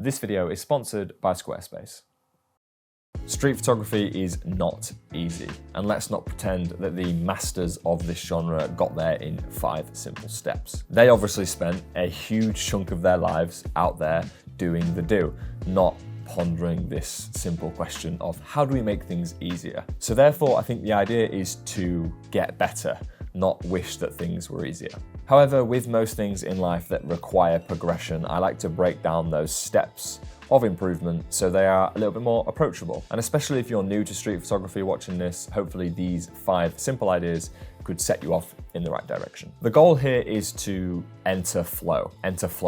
This video is sponsored by Squarespace. Street photography is not easy, and let's not pretend that the masters of this genre got there in 5 simple steps. They obviously spent a huge chunk of their lives out there doing the do, not pondering this simple question of how do we make things easier. So therefore, I think the idea is to get better, not wish that things were easier. However, with most things in life that require progression, I like to break down those steps of improvement so they are a little bit more approachable. And especially if you're new to street photography watching this, hopefully these 5 simple ideas could set you off in the right direction. The goal here is to enter flow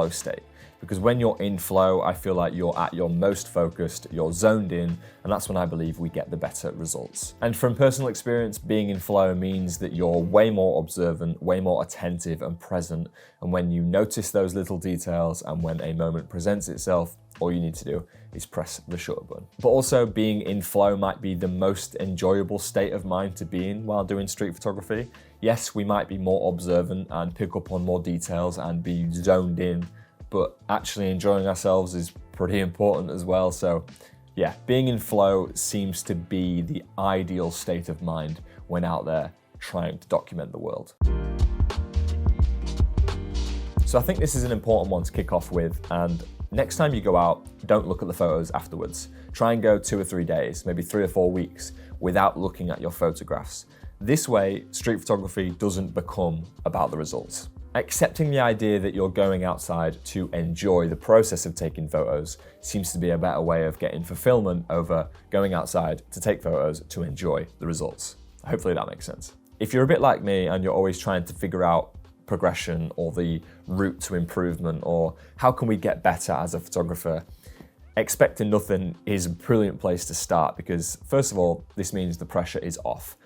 state. Because when you're in flow, I feel like you're at your most focused, you're zoned in, and that's when I believe we get the better results. And from personal experience, being in flow means that you're way more observant, way more attentive and present. And when you notice those little details and when a moment presents itself, all you need to do is press the shutter button. But also being in flow might be the most enjoyable state of mind to be in while doing street photography. Yes, we might be more observant and pick up on more details and be zoned in, but actually enjoying ourselves is pretty important as well. So yeah, being in flow seems to be the ideal state of mind when out there trying to document the world. So I think this is an important one to kick off with, and next time you go out, don't look at the photos afterwards. Try and go 2 or 3 days, maybe 3 or 4 weeks without looking at your photographs. This way, street photography doesn't become about the results. Accepting the idea that you're going outside to enjoy the process of taking photos seems to be a better way of getting fulfillment over going outside to take photos to enjoy the results. Hopefully that makes sense. If you're a bit like me and you're always trying to figure out progression or the route to improvement or how can we get better as a photographer, expecting nothing is a brilliant place to start because first of all, this means the pressure is off.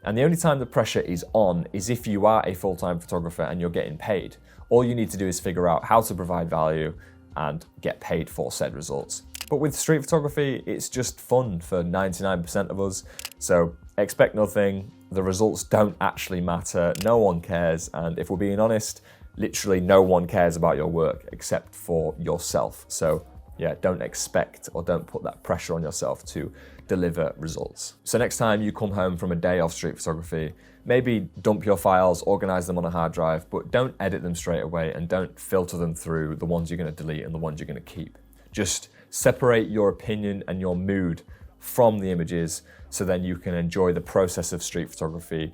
And the only time the pressure is on is if you are a full-time photographer and you're getting paid. All you need to do is figure out how to provide value and get paid for said results. But with street photography, it's just fun for 99% of us. So expect nothing. The results don't actually matter. No one cares. And if we're being honest, literally no one cares about your work except for yourself. So yeah, don't expect or don't put that pressure on yourself to deliver results. So next time you come home from a day of street photography, maybe dump your files, organize them on a hard drive, but don't edit them straight away and don't filter them through the ones you're going to delete and the ones you're going to keep. Just separate your opinion and your mood from the images so then you can enjoy the process of street photography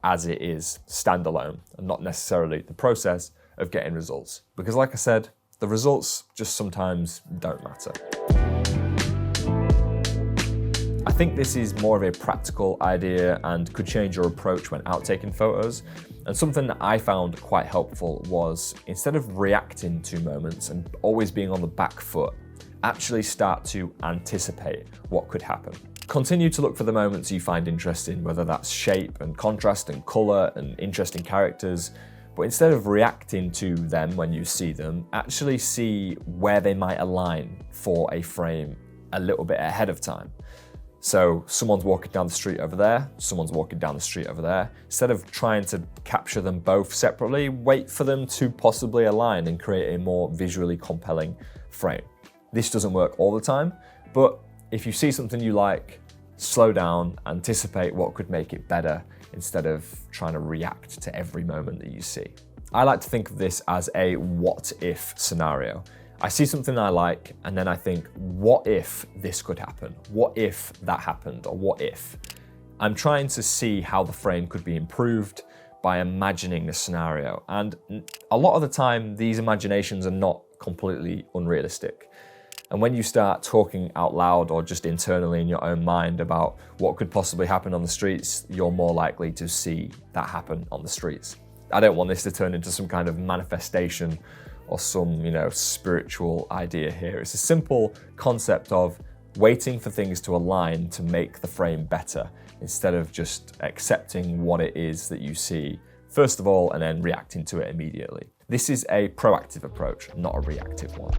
as it is standalone and not necessarily the process of getting results. Because like I said, the results just sometimes don't matter. I think this is more of a practical idea and could change your approach when out taking photos. And something that I found quite helpful was instead of reacting to moments and always being on the back foot, actually start to anticipate what could happen. Continue to look for the moments you find interesting, whether that's shape and contrast and color and interesting characters. But instead of reacting to them when you see them, actually see where they might align for a frame a little bit ahead of time. So someone's walking down the street over there, someone's walking down the street over there. Instead of trying to capture them both separately, wait for them to possibly align and create a more visually compelling frame. This doesn't work all the time, but if you see something you like, slow down, anticipate what could make it better instead of trying to react to every moment that you see. I like to think of this as a what if scenario. I see something I like and then I think, what if this could happen? What if that happened? Or what if? I'm trying to see how the frame could be improved by imagining the scenario. And a lot of the time, these imaginations are not completely unrealistic. And when you start talking out loud or just internally in your own mind about what could possibly happen on the streets, you're more likely to see that happen on the streets. I don't want this to turn into some kind of manifestation or some, spiritual idea here. It's a simple concept of waiting for things to align to make the frame better instead of just accepting what it is that you see first of all and then reacting to it immediately. This is a proactive approach, not a reactive one.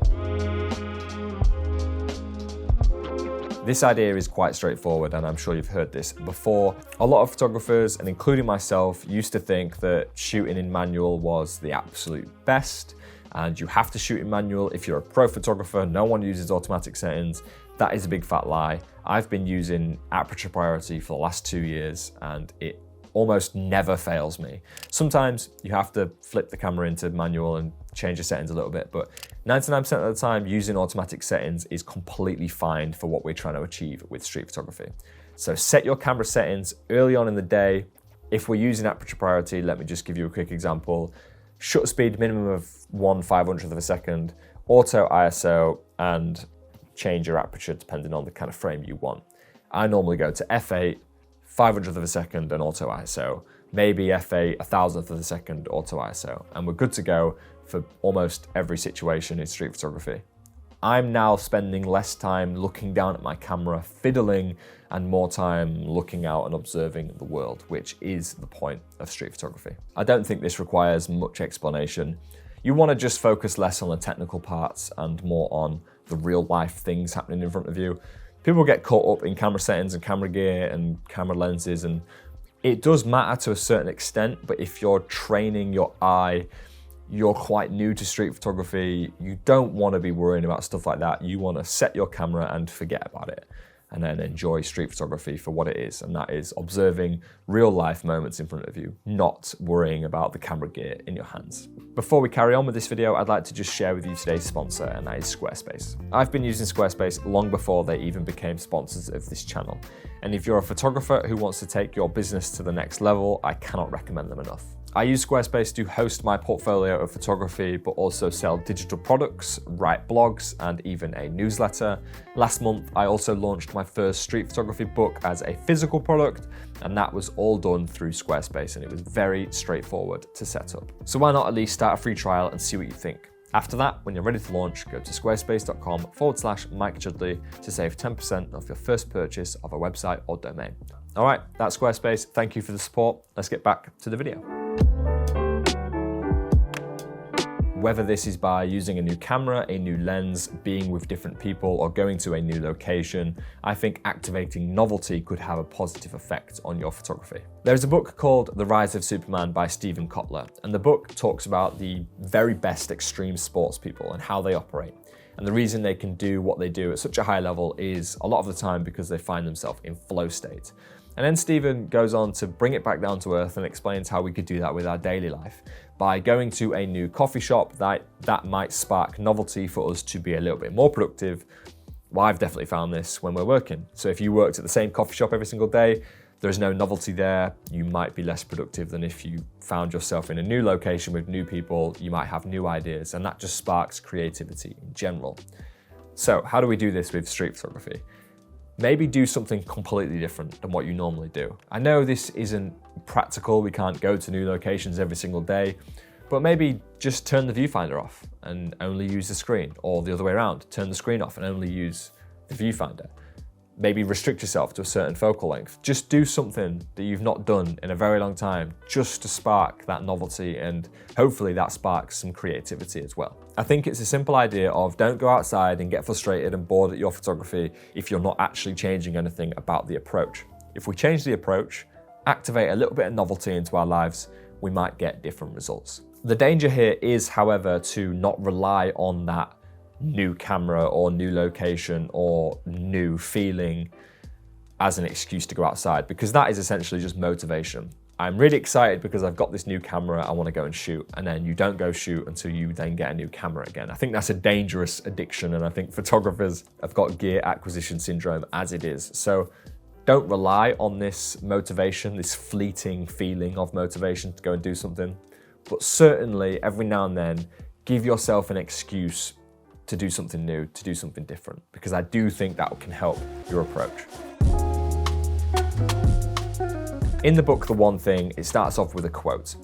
This idea is quite straightforward, and I'm sure you've heard this before. A lot of photographers, and including myself, used to think that shooting in manual was the absolute best, and you have to shoot in manual if you're a pro photographer. No one uses automatic settings. That is a big fat lie. I've been using aperture priority for the last 2 years and it almost never fails me. Sometimes you have to flip the camera into manual and change the settings a little bit, but 99% of the time using automatic settings is completely fine for what we're trying to achieve with street photography. So set your camera settings early on in the day. If we're using aperture priority, let me just give you a quick example. Shutter speed minimum of 1/500th of a second, auto ISO, and change your aperture depending on the kind of frame you want. I normally go to f8, 500th of a second and auto ISO, maybe f8, 1,000th of a second auto ISO, and we're good to go for almost every situation in street photography. I'm now spending less time looking down at my camera, fiddling, and more time looking out and observing the world, which is the point of street photography. I don't think this requires much explanation. You want to just focus less on the technical parts and more on the real life things happening in front of you. People get caught up in camera settings and camera gear and camera lenses, and it does matter to a certain extent, but if you're training your eye, you're quite new to street photography, you don't want to be worrying about stuff like that. You want to set your camera and forget about it, and then enjoy street photography for what it is, and that is observing real life moments in front of you, not worrying about the camera gear in your hands. Before we carry on with this video, I'd like to just share with you today's sponsor, and that is Squarespace. I've been using Squarespace long before they even became sponsors of this channel, and if you're a photographer who wants to take your business to the next level, I cannot recommend them enough. I use Squarespace to host my portfolio of photography, but also sell digital products, write blogs, and even a newsletter. Last month, I also launched my first street photography book as a physical product, and that was all done through Squarespace, and it was very straightforward to set up. So why not at least start a free trial and see what you think? After that, when you're ready to launch, go to squarespace.com/Mike Chudley to save 10% off your first purchase of a website or domain. All right, that's Squarespace. Thank you for the support. Let's get back to the video. Whether this is by using a new camera, a new lens, being with different people, or going to a new location, I think activating novelty could have a positive effect on your photography. There's a book called The Rise of Superman by Steven Kotler, and the book talks about the very best extreme sports people and how they operate. And the reason they can do what they do at such a high level is a lot of the time because they find themselves in flow state. And then Steven goes on to bring it back down to earth and explains how we could do that with our daily life. By going to a new coffee shop, that might spark novelty for us to be a little bit more productive. Well, I've definitely found this when we're working. So if you worked at the same coffee shop every single day, there's no novelty there. You might be less productive than if you found yourself in a new location with new people. You might have new ideas, and that just sparks creativity in general. So how do we do this with street photography? Maybe do something completely different than what you normally do. I know this isn't practical, we can't go to new locations every single day, but maybe just turn the viewfinder off and only use the screen, or the other way around, turn the screen off and only use the viewfinder. Maybe restrict yourself to a certain focal length. Just do something that you've not done in a very long time, just to spark that novelty, and hopefully that sparks some creativity as well. I think it's a simple idea of don't go outside and get frustrated and bored at your photography if you're not actually changing anything about the approach. If we change the approach, activate a little bit of novelty into our lives, we might get different results. The danger here is, however, to not rely on that new camera or new location or new feeling as an excuse to go outside, because that is essentially just motivation. I'm really excited because I've got this new camera, I want to go and shoot, and then you don't go shoot until you then get a new camera again. I think that's a dangerous addiction, and I think photographers have got gear acquisition syndrome as it is. So don't rely on this motivation, this fleeting feeling of motivation to go and do something, but certainly every now and then give yourself an excuse to do something new, to do something different, because I do think that can help your approach. In the book, The One Thing, it starts off with a quote.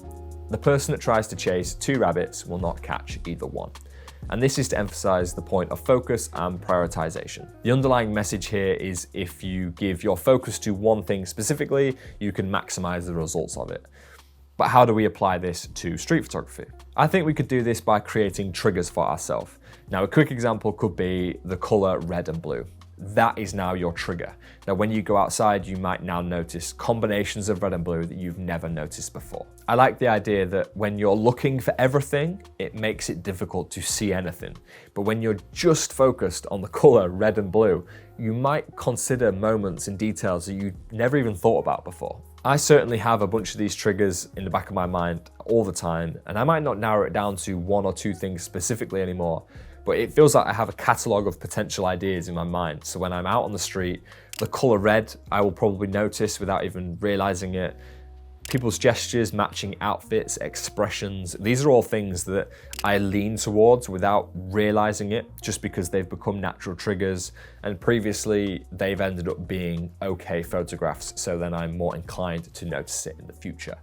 The person that tries to chase two rabbits will not catch either one. And this is to emphasize the point of focus and prioritization. The underlying message here is if you give your focus to one thing specifically, you can maximize the results of it. But how do we apply this to street photography? I think we could do this by creating triggers for ourselves. Now, a quick example could be the color red and blue. that is now your trigger. Now, when you go outside, you might now notice combinations of red and blue that you've never noticed before. I like the idea that when you're looking for everything, it makes it difficult to see anything. But when you're just focused on the color red and blue, you might consider moments and details that you never even thought about before. I certainly have a bunch of these triggers in the back of my mind all the time, and I might not narrow it down to one or two things specifically anymore, but it feels like I have a catalogue of potential ideas in my mind. So when I'm out on the street, the colour red, I will probably notice without even realising it. People's gestures, matching outfits, expressions, these are all things that I lean towards without realising it, just because they've become natural triggers, and previously they've ended up being okay photographs, so then I'm more inclined to notice it in the future.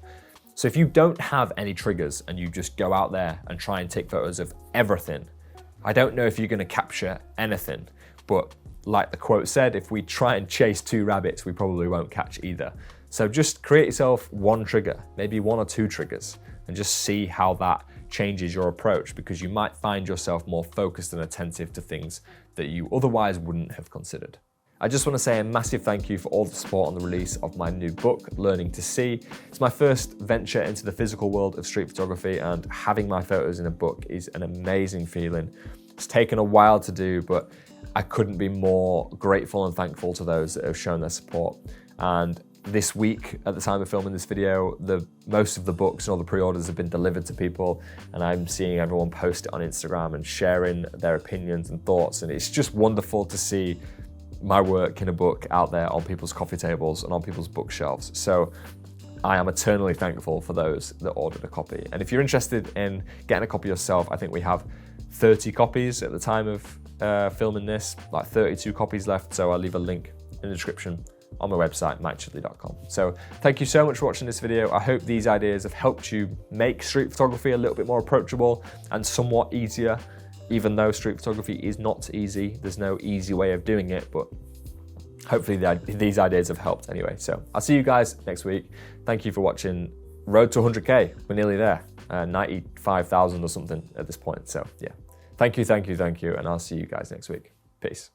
So if you don't have any triggers and you just go out there and try and take photos of everything, I don't know if you're going to capture anything, but like the quote said, if we try and chase two rabbits, we probably won't catch either. So just create yourself one trigger, maybe one or two triggers, and just see how that changes your approach, because you might find yourself more focused and attentive to things that you otherwise wouldn't have considered. I just want to say a massive thank you for all the support on the release of my new book, Learning to See. It's my first venture into the physical world of street photography, and having my photos in a book is an amazing feeling. It's taken a while to do, but I couldn't be more grateful and thankful to those that have shown their support. And this week, at the time of filming this video, most of the books and all the pre-orders have been delivered to people, and I'm seeing everyone post it on Instagram and sharing their opinions and thoughts, and it's just wonderful to see my work in a book out there on people's coffee tables and on people's bookshelves. So I am eternally thankful for those that ordered a copy. And if you're interested in getting a copy yourself, I think we have 30 copies at the time of filming this, like 32 copies left, so I'll leave a link in the description on my website, mikechudley.com. So thank you so much for watching this video. I hope these ideas have helped you make street photography a little bit more approachable and somewhat easier, even though street photography is not easy. There's no easy way of doing it, but hopefully these ideas have helped anyway. So I'll see you guys next week. Thank you for watching. Road to 100K, we're nearly there. 95,000 or something at this point. So yeah, thank you, and I'll see you guys next week. Peace.